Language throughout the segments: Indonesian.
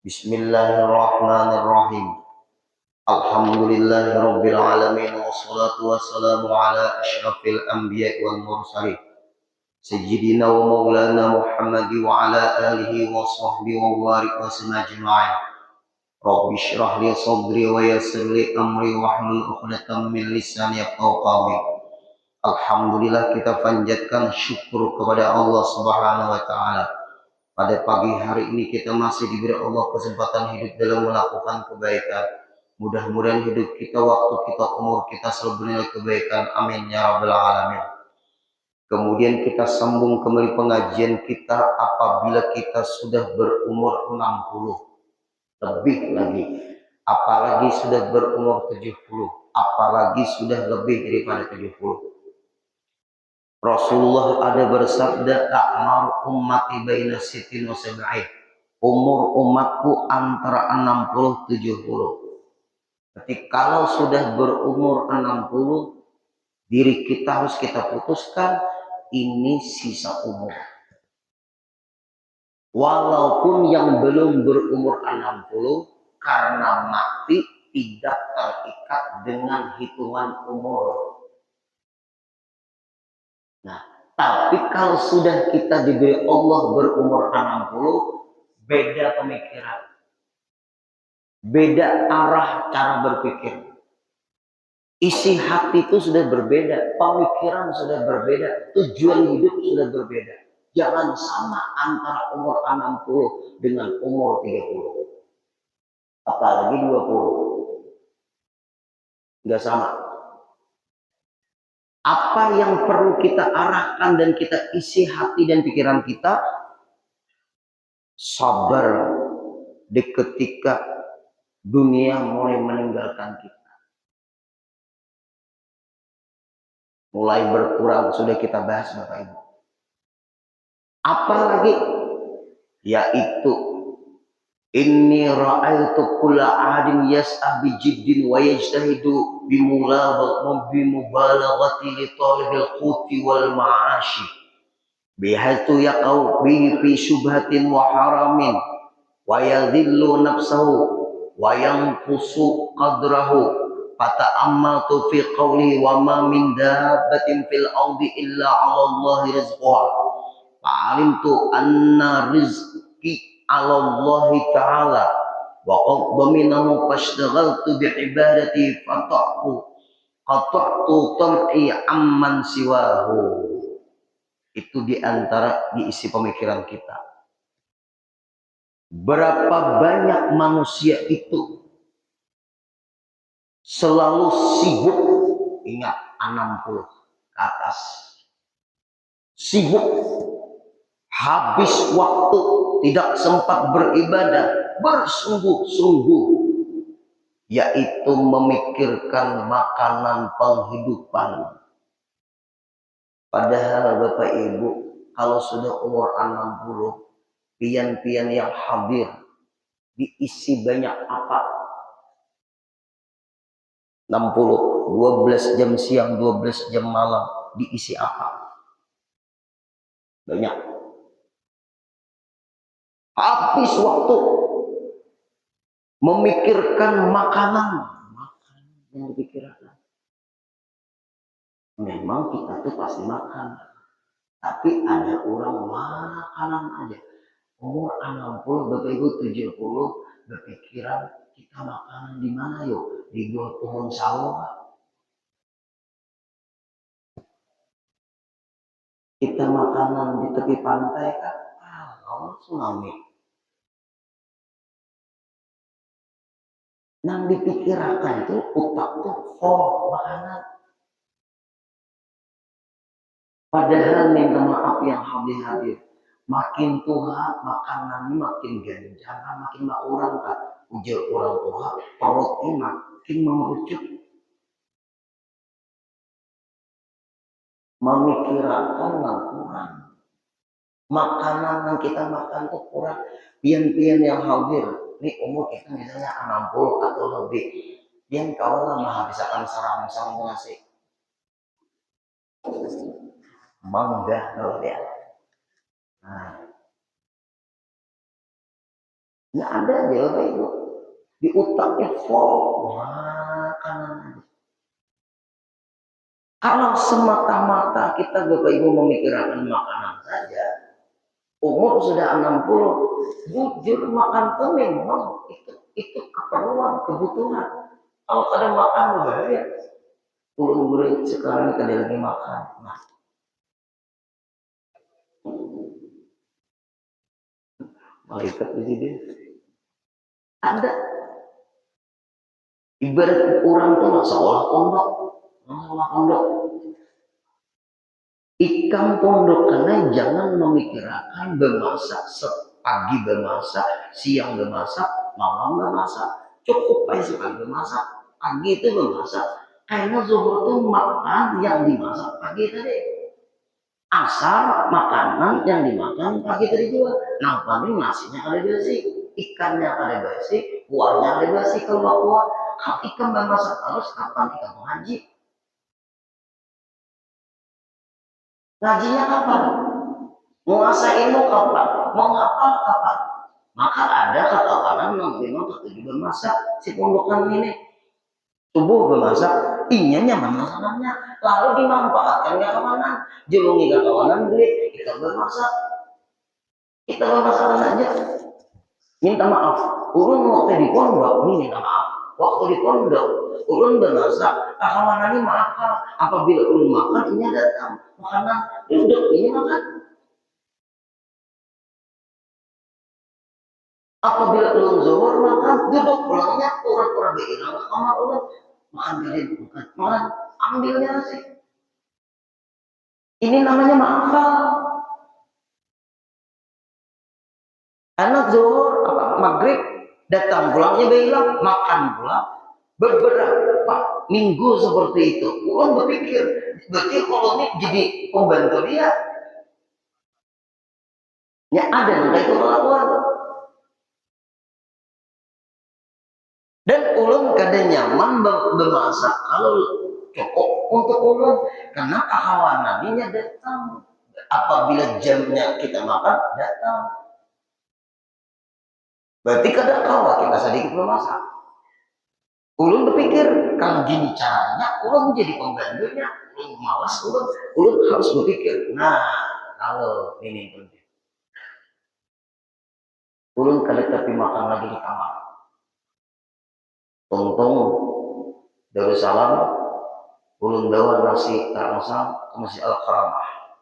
Bismillahirrahmanirrahim. Alhamdulillahirabbil alamin wassalatu wassalamu ala asyrafil anbiya'i wal mursalin sayyidina wa maulana Muhammad wa ala alihi wa sahbihi wa barik wa sallam ajma'in. Rabbi shrah li sadri wa yassir li amri wahlul 'uqdatam min lisani yafqahu qawli. Alhamdulillah, kita panjatkan syukur kepada Allah Subhanahu wa taala. Pada pagi hari ini kita masih diberi Allah kesempatan hidup dalam melakukan kebaikan. Mudah-mudahan hidup kita, waktu kita, umur kita selalu bernilai kebaikan. Amin ya rabbal alamin. Kemudian kita sambung kembali pengajian kita apabila kita sudah berumur 60 lebih lagi. Apalagi sudah berumur 70, apalagi sudah lebih daripada 70. Rasulullah ada bersabda, "A'mar ummati baina sittin wa sab'in." Umur umatku antara 60 70. Ketika kalau sudah berumur 60, diri kita harus kita putuskan ini sisa umur. Walaupun yang belum berumur 60 karena mati tidak terikat dengan hitungan umur. Nah, tapi kalau sudah kita diberi Allah berumur 60, beda pemikiran, beda arah cara berpikir. Isi hati itu sudah berbeda, pemikiran sudah berbeda, tujuan hidup sudah berbeda. Jangan sama antara umur 60 dengan umur 30. Apalagi 20. Nggak sama. Apa yang perlu kita arahkan dan kita isi hati dan pikiran kita? Sabar di ketika dunia mulai meninggalkan kita. Mulai berkurang, sudah kita bahas Bapak Ibu. Apalagi? Yaitu inni ra'aitu kulla ahadin yas'a bi jiddin wa yajtahidu bi mubalaghati li talibil quti wal ma'ashi bihaitu yaqau bihi fi syubhatin wa haramin wa yadhillu nafsahu wa yanqusu qadrahu. Fata'ammaltu fi qawli wa ma min dabbatin fil ardi illa 'ala Allahi rizquha. Fa'alimtu anna rizqi 'ala Allahi ta'ala wa qad dhaminahu fashtaghaltu bi ibadati qata'tu tam'i amman siwahu. Itu diantara diisi pemikiran kita. Berapa banyak manusia itu selalu sibuk, ingat 60 ke atas, sibuk, habis waktu, tidak sempat beribadah, bersungguh-sungguh, yaitu memikirkan makanan penghidupan. Padahal Bapak Ibu, kalau sudah umur 60, pian-pian yang hadir diisi banyak apa? 60, 12 jam siang, 12 jam malam, diisi apa? Banyak. Habis waktu memikirkan makanan yang dipikirkan. Memang kita tuh pasti makan, tapi ada orang makanan aja. Umur 60, Bapak Ibu 70, berpikiran kita makanan di mana yuk? Di bawah pohon sawo. Kita makanan di tepi pantai kan? Allah tsunami. Yang dipikirkan itu otak tuh makanan. Padahal minta maaf yang hadir, makin tua makanan makin ganjang, makin orang kan. Ujar orang tua, perutnya makin mengerucut. Memikirkan yang kurang. Makanan yang kita makan tuh kurang. Pian-pian yang hadir, ini umur kita misalnya 60 atau lebih. Pian kalau lama habisakan sarang-sarang ngasih. Bangga loh dia. Nah, Nggak ada aja Bapak Ibu. Di otaknya full makanan. Kalau semata-mata kita Bapak Ibu memikirkan makanan saja, umur sudah 60, jujur makan tuh memang itu keperluan, kebutuhan. Kalau ada makan berbahaya, urun-urun sekarang kita lagi makan. Nah, malaikat di sini ada. Ibarat orang tuh seolah pondok, seolah pondok. Ikan pondok karena jangan memikirkan bermasak, pagi bermasak, siang bermasak, malam bermasak. Cukup aja sekali bermasak, pagi itu bermasak. Karena zuhur itu makan yang dimasak pagi tadi. Asar makanan yang dimakan pagi tadi juga. Nah, paling nasinya ada basi, ikannya ada basi, kuahnya ada basi kalau kuah. Kalau ikan bermasak terus kapan ikan mengaji? Ngajinya kapan? Menguasai ilmu kapan? Mengapa kapan? Maka ada kata-kata memang tertuju bermasak si pondokan ini. Tubuh bermasak, inya nyaman masakannya. Lalu dimanfaatkan ke kawanan. Jelungi ke kawanan duit, kita bermasak. Kita bermasakan aja. Minta maaf. Urun waktu di pondok, ini minta maaf. Waktu di pondok, urun bermasak. Kawanan ini maafkan. Apabila urun makan, inya datang. Makanan, duduk, ini makan. Apabila ulun zuhur maka duduk pulangnya pura-pura bilang kamar ulun makan kalian makan ambilnya nasi. Ini namanya maafal. Anak zuhur apa maghrib datang pulangnya bilang makan pulang beberapa minggu seperti itu. Ulun berpikir berarti kalau ini jadi pembantu dia. Ya ada yang itu kelakuan. Dan ulun kada nyaman bermasak kalau cukup untuk ulun karena kawanannya datang apabila jamnya kita makan datang berarti kada kawa kita sedikit bermasak. Ulun berpikir kalau gini caranya ulun menjadi pembantunya ulun malas ulun harus berpikir nah kalau ini penting ulun kada tapi makan lagi di kamar tungtung Darussalam ulun bawa nasi terangsang ke Masjid Al-Karamah.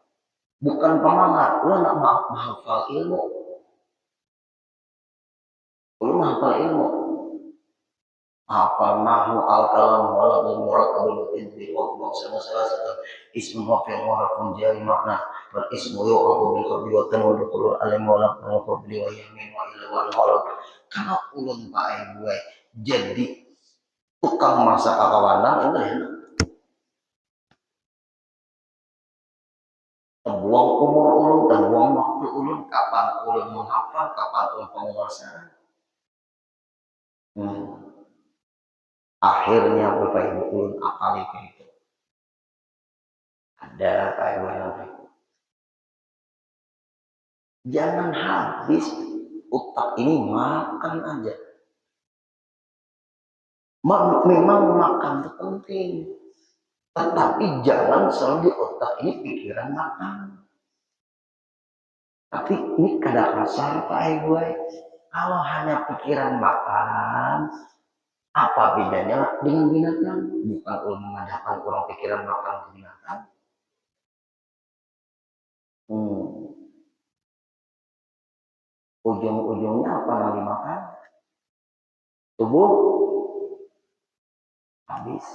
Bukan pemangat, ulun nak menghafal ilmu. Ulun menghafal ilmu. Hafal nahu al-kalam walad murad abul inti wa maksudnya salah satu ismu wafil warafun jari makna wal ismu yu'abu bil qabli wa tanwul qulul alim walad wa qabli wa yamin wa ila wal walad. Kalau ulun pae gue jadi tukang masak kawanan enggak ya? Terbuang umur ulun, terbuang waktu ulun, kapan ulun menghafal, kapan ulun penguasaan. Akhirnya Bapak Ibu ulun apal itu. Ada kayak mana? Jangan habis otak ini makan aja. Memang makan itu penting. Tetapi jangan selalu di otak ini pikiran makan. Tapi ini kadang kasar Pak gue. Kalau hanya pikiran makan, apa bedanya dengan binatang? Bukan ulun mengadakan orang pikiran makan binatang. Ujung-ujungnya apa yang dimakan? Tubuh habis.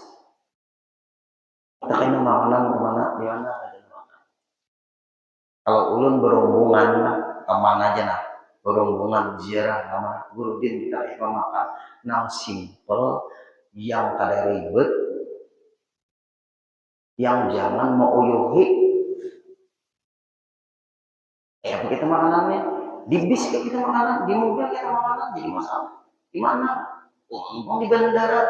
Kita kena makanan kemana? Di mana ada makan. Kalau ulun berhubungan kemana aja nah, berhubungan ziarah sama guru din kita makan. Nang simple, yang kada ribet, yang jangan mau uyuhi. Kita makanannya di bis kita makanan, di mobil kita makanan, jadi masalah. Di mana? Di bandara.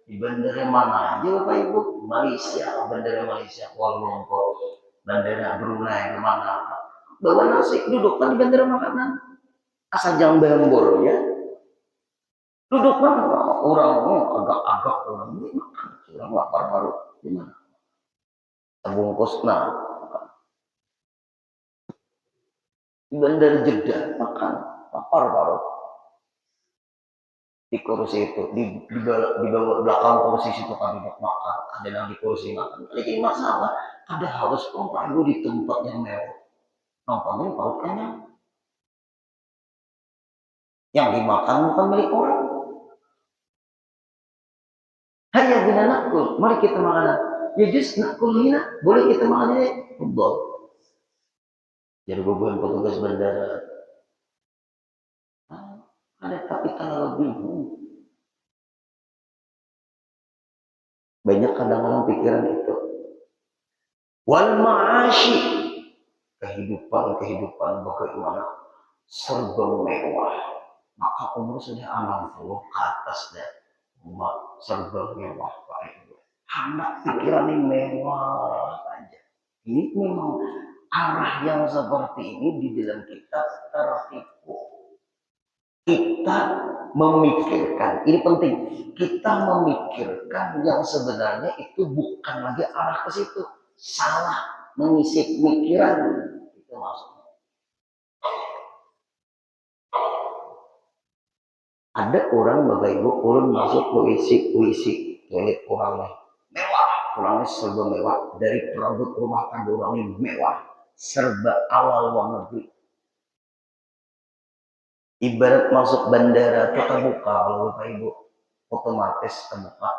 Di bandara mana aja Bapak Ibu? Malaysia, bandara Malaysia, Kuala Lumpur, bandara Brunei, mana? Bawa nasi, duduk kan di bandara makanan. asal jangan bembor ya. Duduk mana orang agak-agak orang ini makan, orang lapar baru gimana? Terbungkus nah di bandar Jeddah makan lapar baru di kursi itu di bawah belakang kursi situ kami makan, ada yang di kursi makan. Jadi masalah ada harus pembaru di tempat yang mewah, nongkrongnya perut kenyang, yang dimakan bukan milik orang. Hanya bina nakul, mari kita makan. Ya just nakul hina, boleh kita makan ini. Football. Jadi beban petugas bandara. Ada tapi kalau bingung. Banyak kadang-kadang pikiran itu. Wal ma'ashi, kehidupan bagaimana serba mewah. Maka umur sudah 60 ke atas dan serba mewah Pak Ibu. Anak pikiran ini mewah aja. Ini memang arah yang seperti ini di dalam kita tertipu. Kita memikirkan, ini penting, kita memikirkan yang sebenarnya itu bukan lagi arah ke situ. Salah mengisi pikiran. Itu maksudnya. Ada orang Bapak Ibu, orang masuk WC toilet orangnya mewah, orangnya serba mewah, dari perabot rumah tangga orangnya mewah, serba awal luar negeri. Ibarat masuk bandara itu terbuka, kalau Bapak Ibu otomatis terbuka.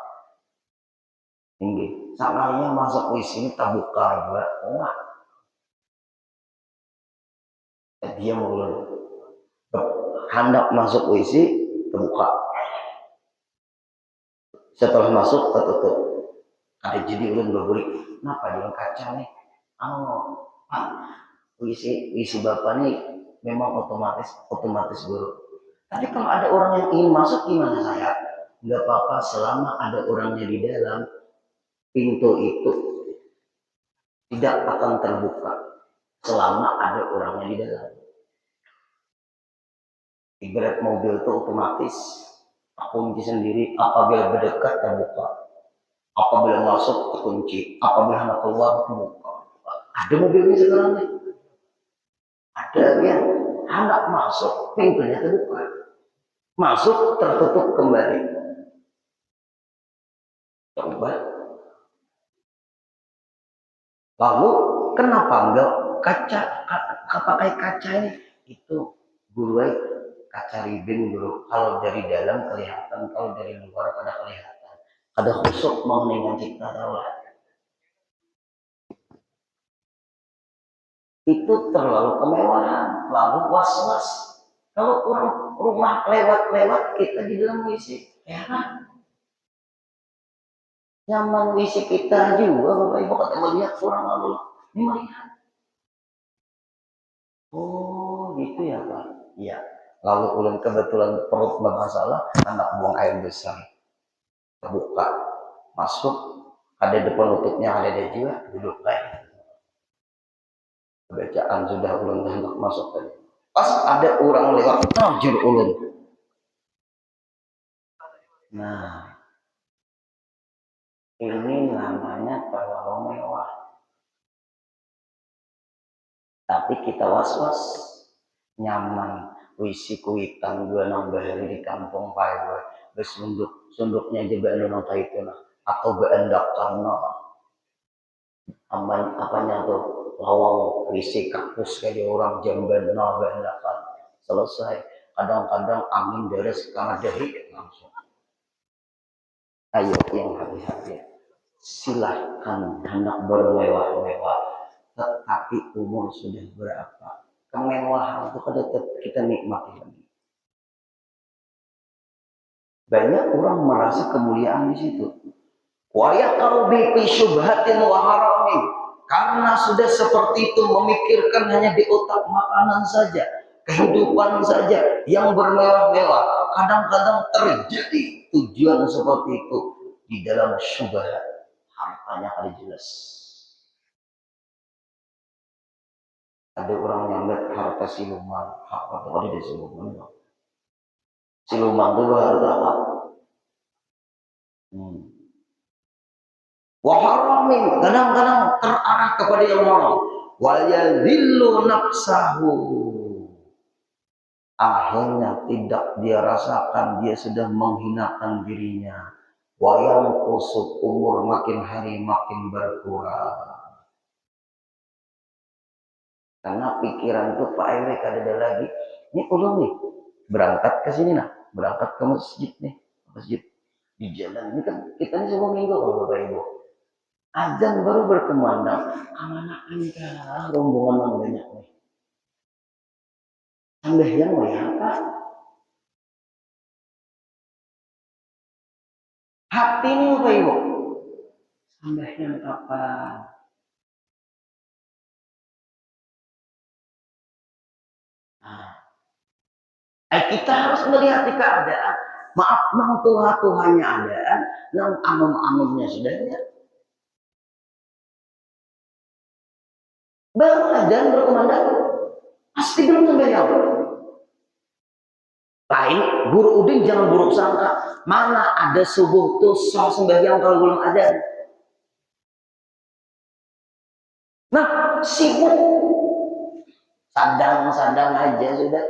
Tinggi. Sakarnya masuk WC ini terbuka, Mbak. Enggak. Dia mau hendak masuk WC terbuka. Setelah masuk tertutup. Ada jadi ulun berburi. Kenapa dengan kaca nih? Pak, WC Bapak nih memang otomatis guru. Tapi kalau ada orang yang ingin masuk gimana saya? Enggak apa-apa selama ada orangnya di dalam, pintu itu tidak akan terbuka selama ada orangnya di dalam. Ibarat mobil itu otomatis kunci sendiri, apabila berdekat terbuka, apabila masuk terkunci, apabila hendak keluar terbuka. Ada mobilnya sekarang nih. Ada yang hendak masuk pintunya terbuka, masuk tertutup kembali. Coba. Lalu kenapa enggak pakai kaca ini? Itu guru kaca ribin dulu. Kalau dari dalam kelihatan, kalau dari luar pada kelihatan. Ada khusuk mau dengan kita tahu. Itu terlalu kemewahan, lalu was-was. Kalau orang rumah lewat-lewat kita di dalam WC, ya kan? Nyaman WC kita juga, Bapak Ibu kata melihat orang lalu, ini melihat. Oh gitu ya Pak. Iya. Lalu ulun kebetulan perut bermasalah, anak buang air besar, terbuka, masuk, ada depan nutupnya, ada di jiwa, duduk kayak. Bacaan sudah ulun hendak masuk tadi. Pas ada orang lewat, tajur ulun. Nah, ini namanya terlalu mewah. Tapi kita was-was, nyaman. Wisi kuitan gue nambah hari di kampung Pak gue. Sunduknya aja gak nonton itu nah. Atau gak endak karena apanya tuh lawang wisi kakus kayak orang jamban nah gak endakan. Selesai. Kadang-kadang angin beres karena dari langsung. Ayo yang hati-hati. Silahkan hendak bermewah-mewah, tetapi umur sudah berapa? Kemewahan itu kan tetap kita nikmati lagi. Banyak orang merasa kemuliaan di situ. Wa yaqrubi fi syubhatin wa haramin. Karena sudah seperti itu memikirkan hanya di otak makanan saja, kehidupan saja yang bermewah-mewah. Kadang-kadang terjadi tujuan seperti itu di dalam syubhat. Hartanya kali jelas. Ada orang nyambat harta siluman, apa tuh ada siluman? Siluman itu harta apa? Waharamin kadang-kadang terarah kepada yang haram. Wal yadhillu nafsahu. Akhirnya tidak dia rasakan dia sudah menghinakan dirinya. Wayang kusut umur makin hari makin berkurang. Karena pikiran itu Pak Ewe ada lagi. Ini ulun nih berangkat ke sini nah, berangkat ke masjid nih, masjid di jalan ini kan kita ini semua minggu kalau Bapak Ibu. Azan baru berkumandang, anak anda rombongan yang banyak nih. Sambil yang apa? Hati ini Bapak Ibu. Sambil yang apa? Kita harus melihat di keadaan. Maaf, nang Tuhan-Tuhannya ada, nang amam-amamnya sudah ada. Baru azan berkumandang, pasti belum sembahyang. Lain, guru udin jangan buruk sangka. Mana ada subuh tuh sah sembahyang kalau belum ada. Nah, sibuk. Sadang-sadang aja sudah.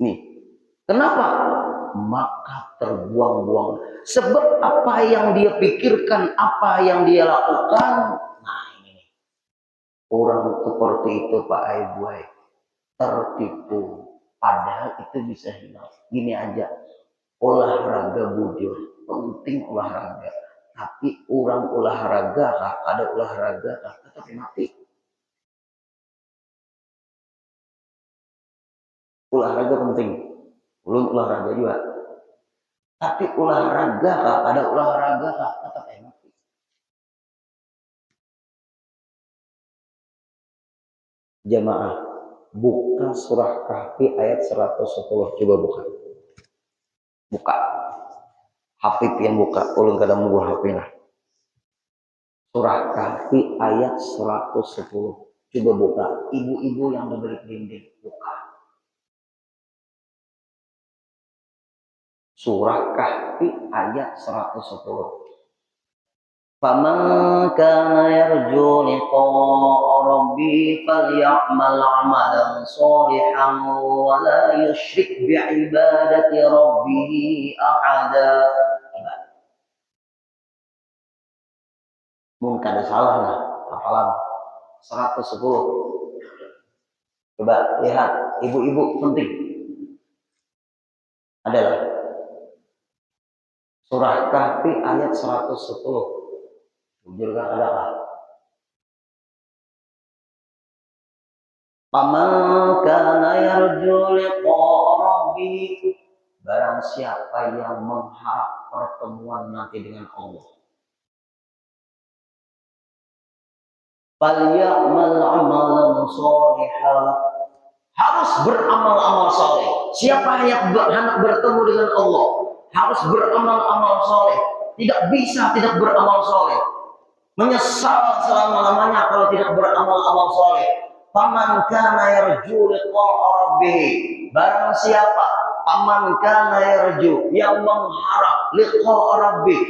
Nih, kenapa? Maka terbuang-buang. Sebab apa yang dia pikirkan, apa yang dia lakukan, nah ini. Orang seperti itu Pak Aibuai tertipu. Padahal itu bisa hilang. Gini aja, olahraga bujur, penting olahraga. Tapi orang olahraga kah, ada olahraga kah, tetap mati. Olahraga penting, belum olahraga juga. Tapi olahraga kah, ada olahraga kah, tetap mati. Jamaah, buka surah Kahfi ayat 110. Coba buka. Buka. Hafid yang buka, ulun kadang mau Hafid lah. Surah Kahfi ayat 110. Coba buka. Ibu-ibu yang diberi dinding, buka. Surah Kahfi ayat 110. Faman kana yarju liqa'a rabbih falyamal 'amalan shalihan wa la yusyrik bi'ibadati rabbih ahada. Mungkin ada salah lah hafalan 110. Coba lihat ibu-ibu penting adalah surah Kahfi ayat 110. Jujurkah adakah? Faman kana yarju liqa'a rabbih, barang siapa yang mengharap pertemuan nanti dengan Allah, falyamal 'amalan shalihan, harus beramal-amal saleh. Siapa yang hendak bertemu dengan Allah harus beramal-amal saleh. Tidak bisa tidak beramal saleh. Menyesal selama-lamanya kalau tidak beramal-amal saleh. Faman kana yarju liqa'a rabbih, barang siapa faman kana yarju yang mengharap liqa'a rabbih,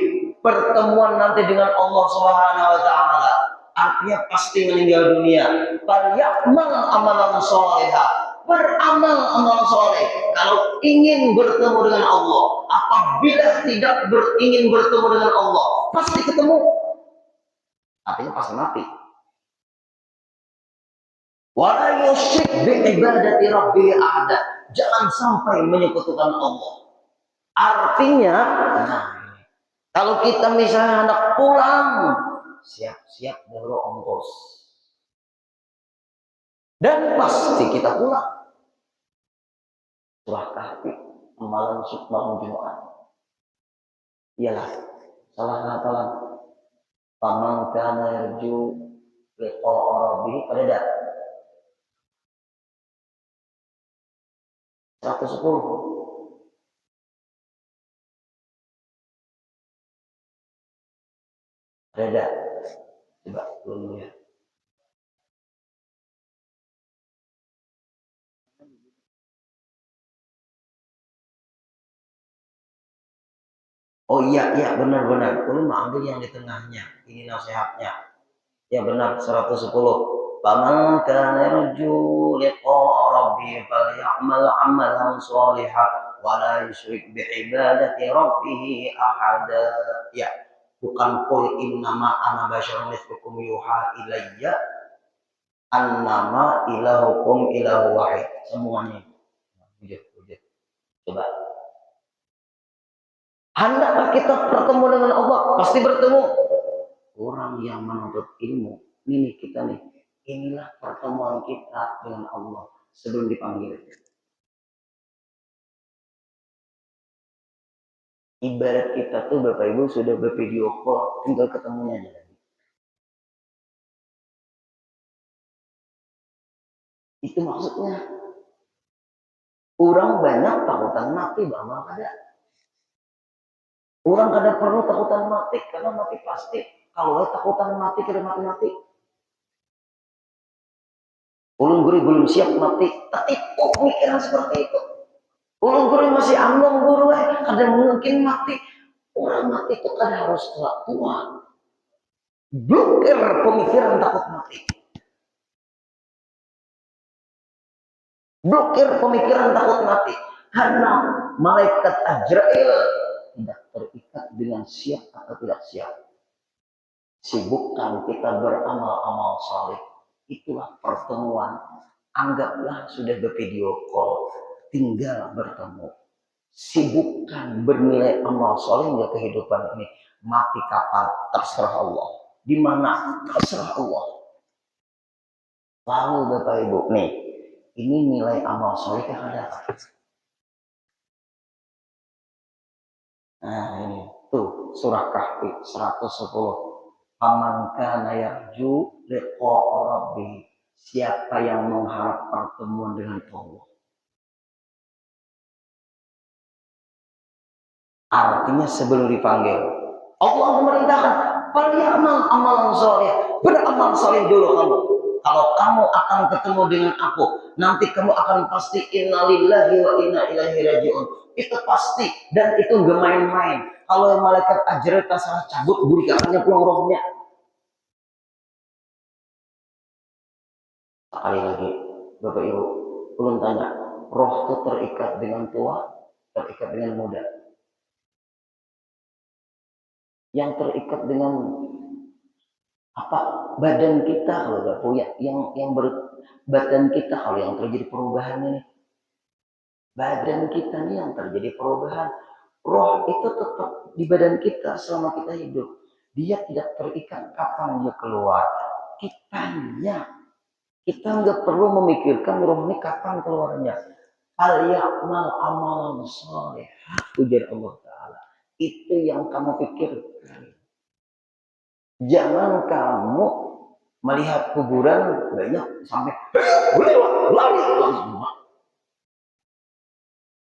pertemuan nanti dengan Allah Subhanahu wa taala, artinya pasti meninggal dunia. Falyamal amalan shalihah, beramal amal soleh. Kalau ingin bertemu dengan Allah, apabila tidak ingin bertemu dengan Allah, pasti ketemu. Artinya pasti mati. Wala yusyrik bi ibadati rabbil ada. Jangan sampai menyekutukan Allah. Artinya, nah, kalau kita misalnya hendak pulang, siap-siap dulu ongkos. Dan pasti kita pulang. Surah Kahfi, amalan malam Jumat. Iyalah, salah hafalan. Faman kana yarju liqa'a rabbih, ada enggak? 110. Ada enggak? Coba dulu ya. Oh iya benar-benar. Ulun mau ambil yang di tengahnya. Ini nasihatnya. Ya benar 110. Faman kana yarju liqa'a rabbih falyamal 'amalan shalihan wa la yusyrik bi ibadati rabbih ahada. Ya, bukan qul innama ana basyarun mithlukum yuha ilayya annama ilahukum ilahu wahid. Semuanya. Wujud. Coba. Hendaklah kita bertemu dengan Allah, pasti bertemu. Orang yang menuntut ilmu, ini kita nih, inilah pertemuan kita dengan Allah sebelum dipanggil. Ibarat kita tuh Bapak Ibu sudah bervideo call, tinggal ketemunya aja. Itu maksudnya. Orang banyak takutan mati, Bapak ada. Orang kada perlu takutan mati, karena mati pasti. Kalau takutan mati, kada mati-mati. Ulun guru belum siap mati, tapi kok pemikiran seperti itu. Ulun guru masih among guru, kada mungkin mati. Orang mati itu kan harus tua. Blokir pemikiran takut mati. Blokir pemikiran takut mati. Karena malaikat Azrail tidak terikat dengan siap atau tidak siap. Sibukkan kita beramal-amal saleh. Itulah pertemuan. Anggaplah sudah bervideo call. Tinggal bertemu. Sibukkan bernilai amal saleh hingga kehidupan ini. Mati kapan terserah Allah. Di mana terserah Allah. Lalu Bapak Ibu nih, ini nilai amal soleh yang ada. Nah ini tuh surah Kahfi 110. Faman kana yarju liqa'a rabbih. Siapa yang mengharap pertemuan dengan Allah. Artinya sebelum dipanggil, Allah memerintahkan, "Falyamal amalan soleh." Beramal soleh dulu kamu. Kalau kamu akan ketemu dengan aku, nanti kamu akan pasti innalillahi wa inna ilaihi rajiun. Itu pasti, dan itu gak main-main. Kalau malaikat Ajrail salah cabut, buri kakinya pulang rohnya. Sekali lagi, Bapak Ibu, belum tanya, roh itu terikat dengan tua, terikat dengan muda. Yang terikat dengan apa badan kita kalau nggak punya yang badan kita kalau yang terjadi perubahan ini badan kita nih yang terjadi perubahan roh itu tetap di badan kita selama kita hidup dia tidak terikat kapan dia keluar kita nggak perlu memikirkan roh ini kapan keluarnya al ya'mal amalan sholeh ujar Allah Ta'ala itu yang kamu pikirkan. Jangan kamu melihat kuburan banyak sampai lari langsung.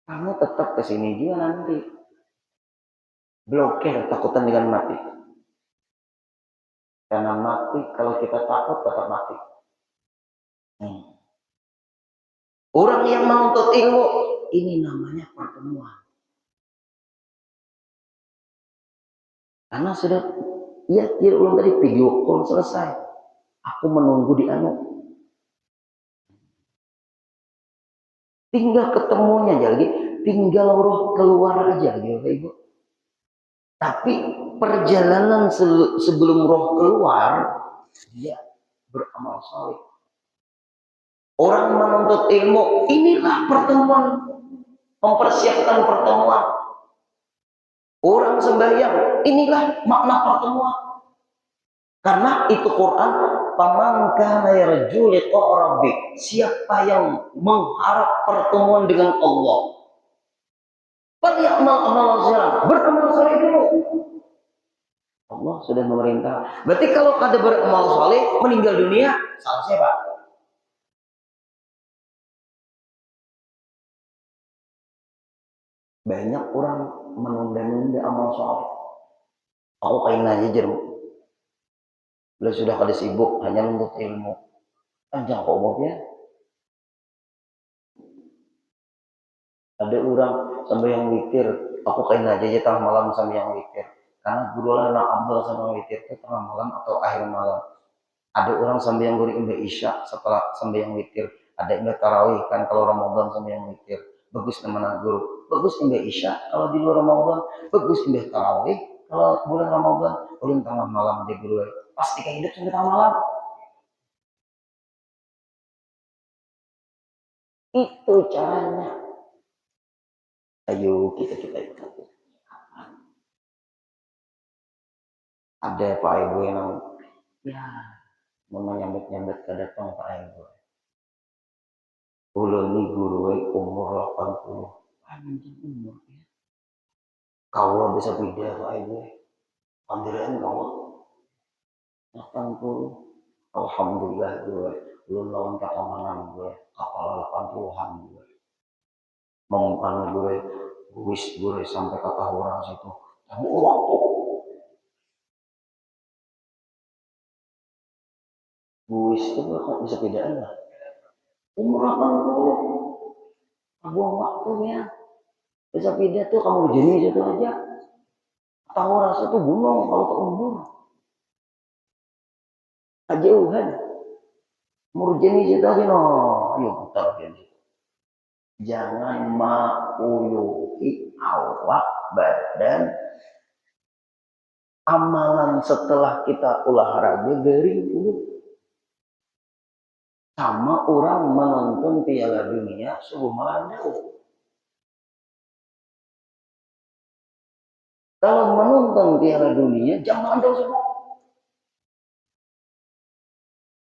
Kamu tetap kesini juga nanti. Blokir takutan dengan mati. Karena mati kalau kita takut tetap mati. Orang yang menuntut ilmu ini namanya pertemuan. Karena sudah ya dia ulang tadi video call selesai. Aku menunggu di anu. Tinggal ketemunya aja lagi, tinggal roh keluar aja gitu Ibu. Tapi perjalanan sebelum roh keluar, dia beramal saleh. Orang menuntut ilmu, inilah pertemuan, mempersiapkan pertemuan. Orang sembahyang, inilah makna pertemuan. Karena itu Quran, "Faman kana yarju liqa'a rabbih." Siapa yang mengharap pertemuan dengan Allah, falyamal amalan saleh. Beramal saleh dulu. Allah sudah memerintah. Berarti kalau kada beramal saleh, meninggal dunia, salah siapa? Banyak orang menunda-nunda amal saleh. Aku kayak nanya jeruk. Beliau sudah kada sibuk hanya menuntut ilmu. Panjang kok umurnya. Ada orang sampai yang mikir aku kain aja tengah malam sampai yang witir. Karena guru lah nak abdul sama witir itu tengah malam atau akhir malam. Ada orang sampai yang guru imba isya setelah sampai yang witir. Ada imba tarawih kan kalau Ramadan sampai yang witir. Bagus nama guru. Bagus imba isya kalau di luar Ramadan. Bagus imba tarawih kalau bulan Ramadan. Ulun tengah malam di guru. Pasti kayak hidup sampai tengah malam. Itu caranya. Ayo kita ikut. Ada Pak Ibu yang ya mau nyambut ke datang Pak Ibu. Ulun ni guru umur 80. Panjang umur ya. Kau bisa beda Pak Ibu. Pandiran kau 80. Alhamdulillah gue. Ulun lawan keamanan gue. Kapal 80-an gue. Mengumpan gue. Wis gue sampai kata orang situ. Kamu waktu. Wis itu kok bisa bedaan lah. Umur 80. Buang waktunya. Bisa beda tuh kamu jenis itu aja. Tahu rasa tuh gunung kalau ke umur. Kejauhan. Umur jenis itu aja no. Ayo putar jenis. Jangan mauyuki awak badan. Amalan setelah kita olahraga garing dulu. Sama orang menonton Piala Dunia subuh malam dulu. Kalau menonton Piala Dunia jangan mandau semua.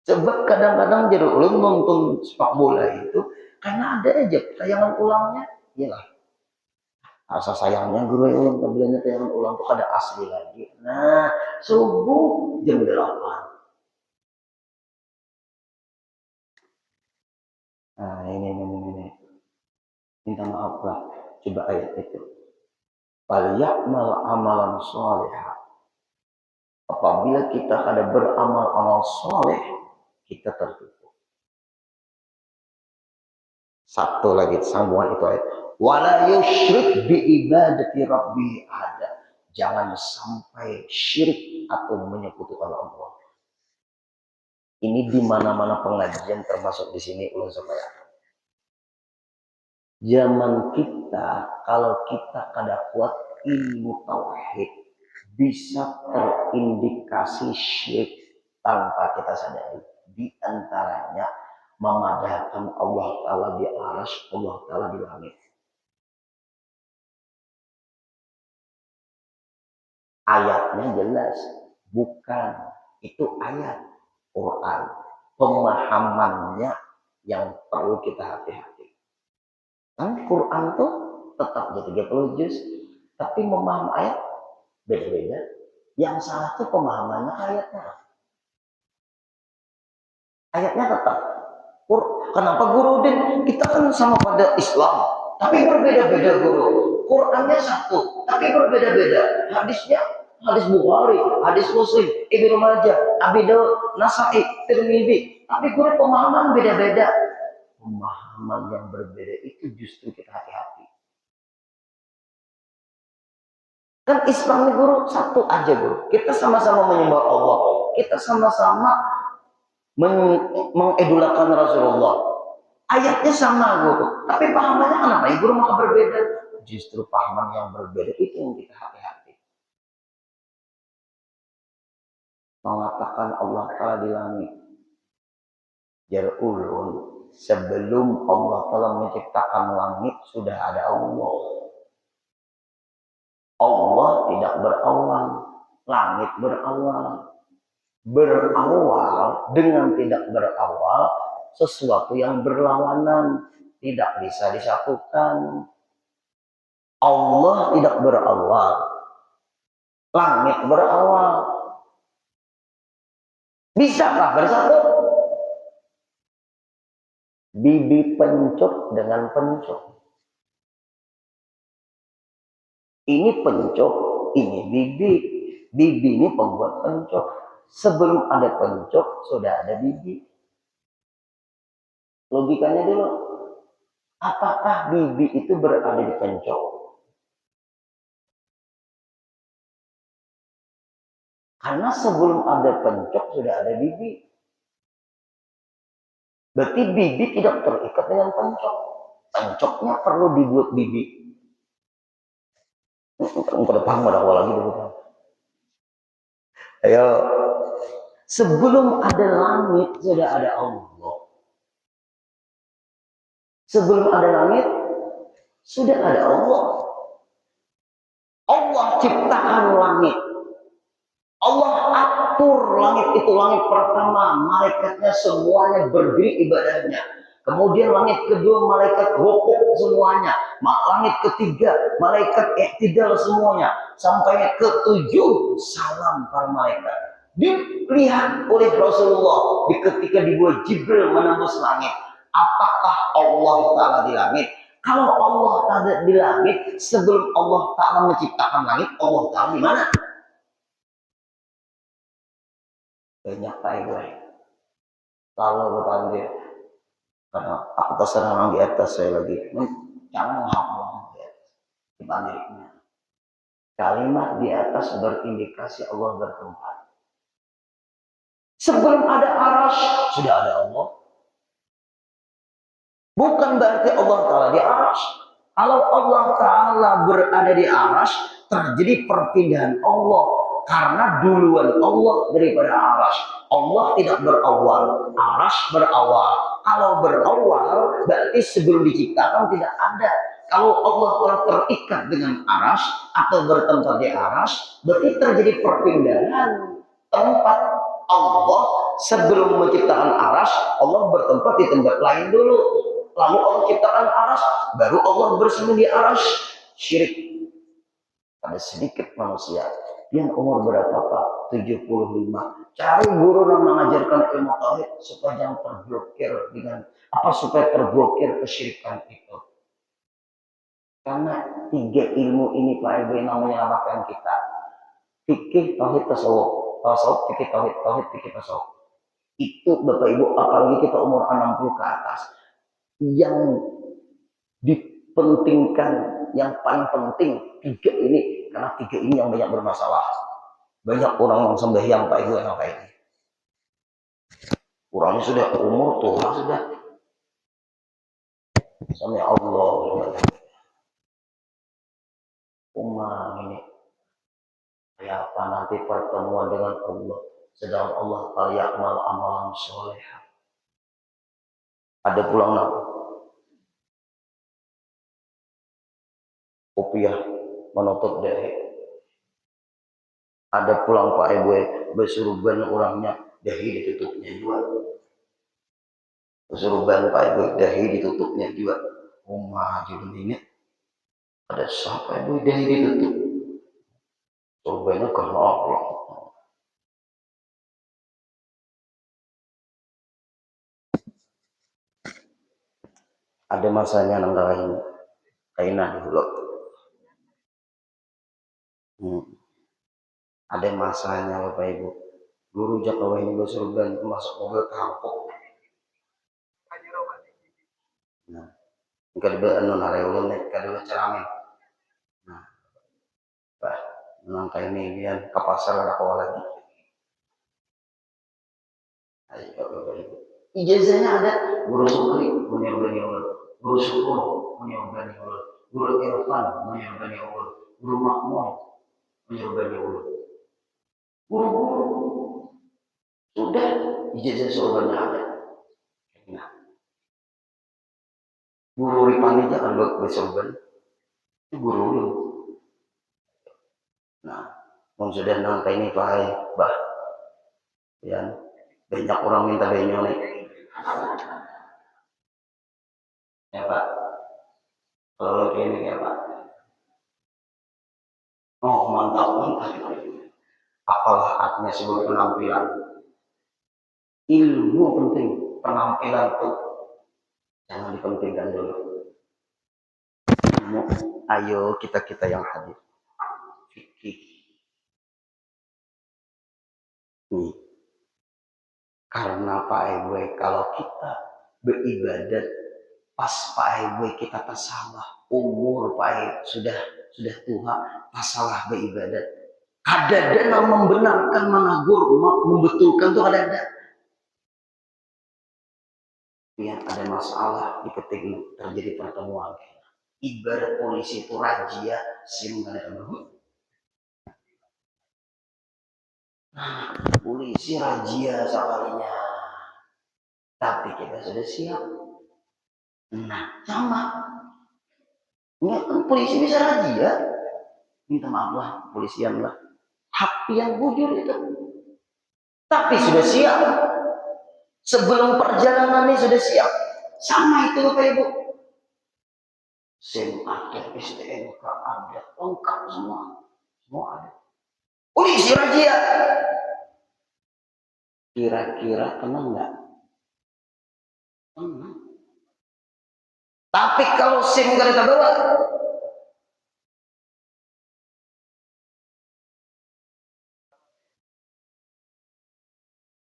Sebab kadang-kadang jadi ulun nonton sepak bola itu karena ada aja tayangan ulangnya. Iyalah. Rasa sayangnya guru ulun kebilanya tayangan ulang tuh kada asli lagi. Nah, subuh jam 8. Nah, ini. Minta maaf lah. Coba ayat itu. Falyamal amalan sholihah. Apabila kita ada beramal-amal soleh, kita tertutup. Satu lagi sambungan itu ayat. Wala yusyrik bi ibadati rabbi ada. Jangan sampai syirik atau menyekutukan Allah. Ini di mana-mana pengajian termasuk di sini ulun supaya. Zaman kita kalau kita kada kuat ilmu tauhid bisa terindikasi syirik tanpa kita sadari. Di antaranya memadahkan Allah Ta'ala di aras, Allah Ta'ala di langit. Ayatnya jelas, bukan itu ayat Quran. Pemahamannya yang perlu kita hati-hati. Kan Quran tuh tetap jadi 30 juz, tapi memaham ayat beda-beda. Yang salah tuh pemahamannya ayatnya. Ayatnya tetap. Kenapa guru Din? Kita kan sama pada Islam, tapi berbeda-beda guru. Qurannya satu, tapi berbeda-beda. Hadisnya hadis Bukhari, hadis Muslim, Ibnu Majah, Abi Daud, Nasa'i, Tirmidzi. Tapi guru pemahaman beda-beda. Pemahaman yang berbeda itu justru kita hati-hati. Kan Islam ini guru satu aja guru. Kita sama-sama menyembah Allah. Kita sama-sama mengidolakan Rasulullah. Ayatnya sama guru. Tapi pahamannya kenapa ya guru maka berbeda? Justru pahaman yang berbeda itu yang kita hati-hati. Mengatakan Allah Ta'ala di langit. Jar ulun. Sebelum Allah Ta'ala menciptakan langit sudah ada Allah. Allah tidak berawal, langit berawal. Berawal dengan tidak berawal, sesuatu yang berlawanan, tidak bisa disatukan. Allah tidak berawal, langit berawal. Bisakah bersatu? Bibi pencup dengan pencup. Ini pencup, ini bibi. Bibi ini pembuat pencup. Sebelum ada pencup, sudah ada bibi. Logikanya dulu. Apakah bibi itu berada di pencup? Karena sebelum ada pencok sudah ada bibit. Berarti bibit tidak terikat dengan pencok. Pencoknya perlu dibuat bibit. Pada paham ada awal lagi dulu. Ayo. Sebelum ada langit sudah ada Allah. Sebelum ada langit sudah ada Allah. Allah ciptakan langit. Allah atur langit itu, langit pertama malaikatnya semuanya berdiri ibadahnya. Kemudian langit kedua malaikat rukuk semuanya. Langit ketiga malaikat iktidal semuanya. Sampai ketujuh salam para malaikat. Dilihat oleh Rasulullah ketika dibuat Jibril menembus langit. Apakah Allah Ta'ala di langit? Kalau Allah Ta'ala di langit, sebelum Allah Ta'ala menciptakan langit, Allah Ta'ala di mana? Banyak gue. Kalau berpandir, karena aku terserang di atas saya lagi. Jangan ngomong di pandirnya. Kalimat di atas berindikasi Allah bertempat. Sebelum ada arash, sudah ada Allah. Bukan berarti Allah Ta'ala di arash. Kalau Allah Ta'ala berada di arash, terjadi perpindahan Allah. Karena duluan Allah daripada arash. Allah tidak berawal, arash berawal. Kalau berawal, berarti sebelum diciptakan tidak ada. Kalau Allah telah terikat dengan arash atau bertempat di arash, berarti terjadi perpindahan tempat Allah. Sebelum menciptakan arash, Allah bertempat di tempat lain dulu. Lalu Allah ciptakan arash, baru Allah bersembunyi di arash. Syirik. Ada sedikit manusia yang umur berapa Pak? 75. Cari guru yang mengajarkan ilmu tauhid supaya jangan terblokir dengan supaya terblokir kesyirikan itu. Karena tiga ilmu ini Pak Ibu yang menyelamatkan kita. Fikih, tauhid, tasawuf. Tasawuf, fikih, tauhid, tauhid, fikih, tasawuf. Itu Bapak Ibu, apalagi kita umur 60 ke atas. Yang dipentingkan, yang paling penting tiga ini, karena tiga ini yang banyak bermasalah. Banyak orang yang sembahyang Pak Ibu yang kayak ini. Orangnya sudah umur tua sudah. Sampai Allah. Ini kayak apa nanti pertemuan dengan Allah. Sedang Allah ya'mal amalan soleh. Ada pulang nak. Kopiah menutup dari. Ada pulang Pak Ibu bersuruban orangnya dahi ditutupnya juga. Bersuruban Pak Ibu dahi ditutupnya juga. Rumah judul ini ada siapa Ibu dahi ditutup. Surbannya karena Allah. Ada masanya nang lain kaina di huluk. Ada masanya Bapak Ibu. Guru Jakawa ini bersurban masuk mobil kampung. Nah, kada anu nareulun kada cerame. Nah, Pak, nang kaini bian ke pasar ada kawa lagi. Ayo Bapak Ibu. Ijazahnya ada guru Sukri menyurbani ulun, guru Syukur menyurbani ulun, guru Irfan menyurbani ulun, guru Makmur menyurbani ulun. Guru-guru sudah ijazah surbannya ada. Nah, guru Ripani jangan bersurban, itu guru lu. Nah, sudah nangka ini Pak Bah, ya banyak orang minta benyo nih. Ya Pak, kalau ini ya Pak. Oh mantap mantap. Apalah artinya sebuah penampilan. Ilmu penting, penampilan itu jangan dipentingkan dulu. Ayo kita yang hadir. Fikih. Nih. Karena Pak Ibu kalau kita beribadat pas Pak Ibu kita tersalah umur Pak Ibu sudah tua, masalah beribadat. Ada dana membenarkan, menegur, membetulkan tuh ada. Lihat ada masalah di ketika terjadi pertemuan. Ibarat polisi itu razia, SIM nggak ada. Nah, polisi razia sekalinya. Tapi kita sudah siap. Nah, sama. Ini kan polisi bisa razia. Minta maaf lah, polisian lah. Hak yang bujur itu. Tapi sudah siap. Sebelum perjalanan ini sudah siap. Sama itu Bapak Ibu. SIM ada, STNK ada, lengkap semua. Semua ada. Polisi razia. Kira-kira kena nggak? Kena. Tapi kalau SIM nggak kita bawa,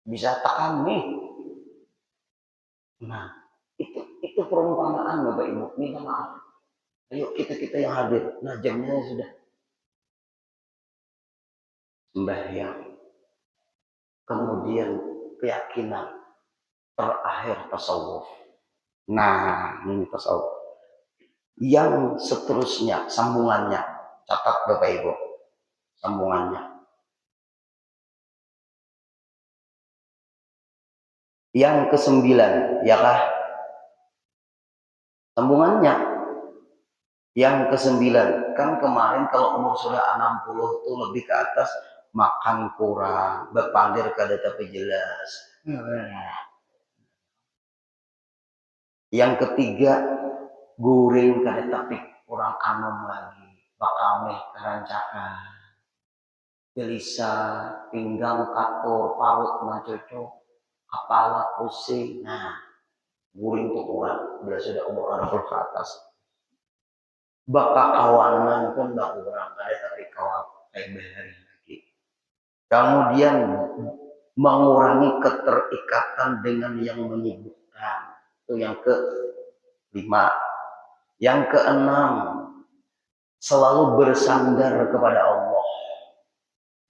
bisa tahan nih. Nah, itu perumpamaan Bapak Ibu. Minta maaf. Ayo kita yang hadir. Nah, jamnya sudah sembahyang. Kemudian keyakinan terakhir tasawuf. Nah, ini tasawuf. Yang seterusnya, sambungannya. Catat Bapak Ibu. Sambungannya. Yang ke-9, ya kah? Sambungannya. Yang ke-9, kan kemarin kalau umur sudah 60 tuh lebih ke atas, makan kurang, berpandir kada tapi jelas. Yang ketiga, guring kada tapi kurang anom lagi, bakame karancakan, gelisah, pinggang katur, parut macocok, kepala pusing. Nah, guring tuh kurang, bila sudah umur 60 ke atas. Bakal kawanan pun tidak kurang, kada tapi kawan kayak behari lagi. Kemudian mengurangi keterikatan dengan yang menyibukkan. Itu yang ke-5. Yang ke-6, selalu bersandar kepada Allah.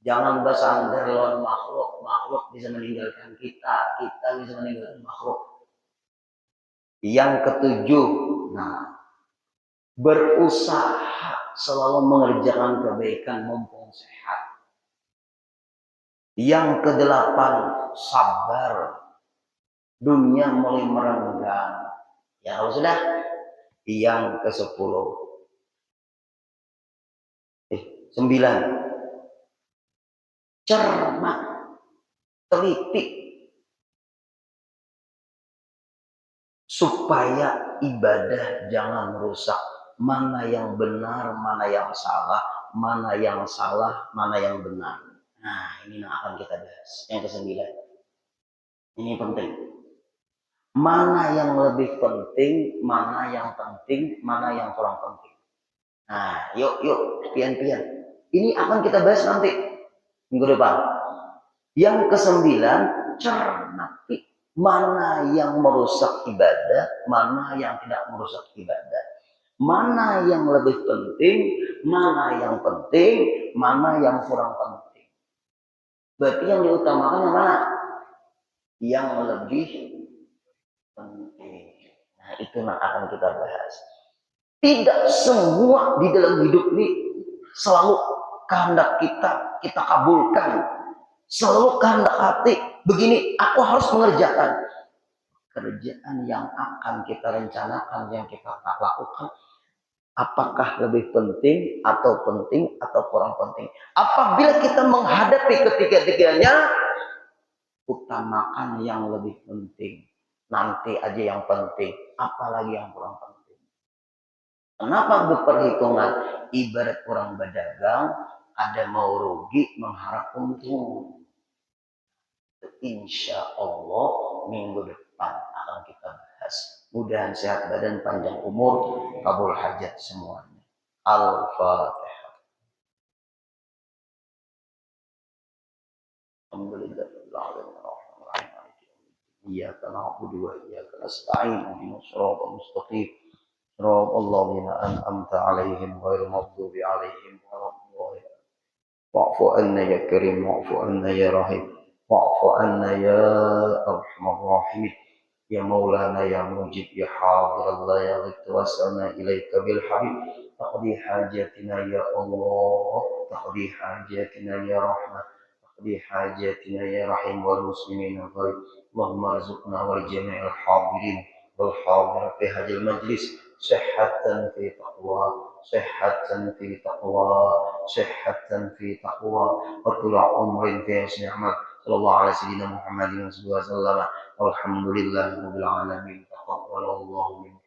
Jangan bersandar lawan makhluk. Makhluk bisa meninggalkan kita. Kita bisa meninggalkan makhluk. Yang ke-7, nah, berusaha selalu mengerjakan kebaikan mumpung sehat. Yang ke-8, sabar. Dunia mulai merenggang. Ya kalau sudah. Yang ke-10, 9, cermat, teliti, supaya ibadah jangan rusak. Mana yang benar, mana yang salah, mana yang salah, mana yang benar. Nah, ini yang akan kita bahas. Yang ke-9. Ini penting. Mana yang lebih penting, mana yang penting, mana yang kurang penting. Nah, yuk, pian-pian. Ini akan kita bahas nanti, minggu depan. Yang ke-9, cermati mana yang merusak ibadah, mana yang tidak merusak ibadah. Mana yang lebih penting, mana yang penting, mana yang kurang penting. Berarti yang diutamakan yang mana? Yang lebih penting. Nah, itu yang akan kita bahas. Tidak semua di dalam hidup ini selalu kehendak kita kabulkan. Selalu kehendak hati. Begini, aku harus mengerjakan. Kerjaan yang akan kita rencanakan, yang kita lakukan, apakah lebih penting atau kurang penting. Apabila kita menghadapi ketiga-tiganya, utamakan yang lebih penting. Nanti aja yang penting, apalagi yang kurang penting. Kenapa berperhitungan? Ibarat orang berdagang, ada mau rugi, mengharap untung. Insya Allah minggu depan akan kita bahas. Mudahan sehat badan, panjang umur, kabul hajat semuanya. Al-Fatihah. Alhamdulillah. Iyyaka na'budu wa iyyaka nasta'in. Ihdinas siratal mustaqim. Shiratal ladzina an'amta 'alaihim ghairil maghdubi 'alaihim waladdallin. واعف عنا يا كريم، واعف عنا يا رحيم، واعف عنا يا أرحم الراحمين. يا مولانا يا مجيب يا حاضر الله يا غيث توسلنا إليك بالحبيب. تقضي حاجاتنا يا الله، تقضي حاجاتنا يا رحمة، تقضي حاجاتنا يا رحيم والمسلمين الغريب. اللهم ارزقنا ولجميع الحاضرين والحاضرات في هذا المجلس صحة في تقوى، صحة في تقوى، صحة في تقوى، وطول عمر في حسن عمل. صلى الله على سيدنا محمد وسلم، والحمد لله رب العالمين. تقبل الله منا.